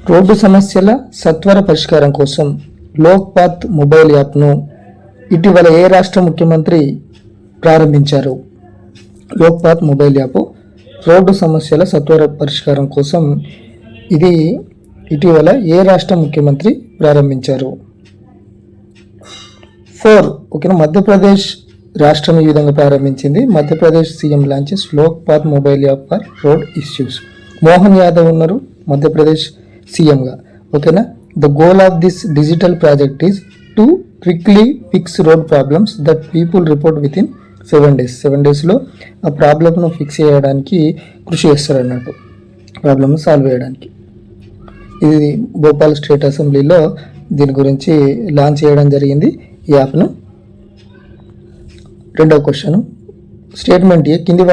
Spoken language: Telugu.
రోడ్డు సమస్యల సత్వర పరిష్కారం కోసం లోక్పాత్ మొబైల్ యాప్ను ఇటీవల ఏ రాష్ట్ర ముఖ్యమంత్రి ప్రారంభించారు? లోక్పాత్ మొబైల్ యాప్ రోడ్డు సమస్యల సత్వర పరిష్కారం కోసం ఇది ఇటీవల ఏ రాష్ట్ర ముఖ్యమంత్రి ప్రారంభించారు? 4 ఓకేనా, మధ్యప్రదేశ్ రాష్ట్రం ఈ విధంగా ప్రారంభించింది. Madhya Pradesh CM launches Lokpath mobile app for road issues. Mohan Yadav ఉన్నారు మధ్యప్రదేశ్ సీఎంగా. ఓకేనా, the goal of this digital project is to quickly fix road problems that people report with in 7 days. 7 daysలో ఆ ప్రాబ్లమ్ను ఫిక్స్ చేయడానికి కృషి చేస్తారు అన్నట్టు, ప్రాబ్లమ్ను సాల్వ్ చేయడానికి. ఇది భోపాల్ స్టేట్ అసెంబ్లీలో దీని గురించి లాంచ్ చేయడం జరిగింది ఈ యాప్ను. రెండవ క్వశ్చన్, స్టేట్మెంట్ ఏ కింది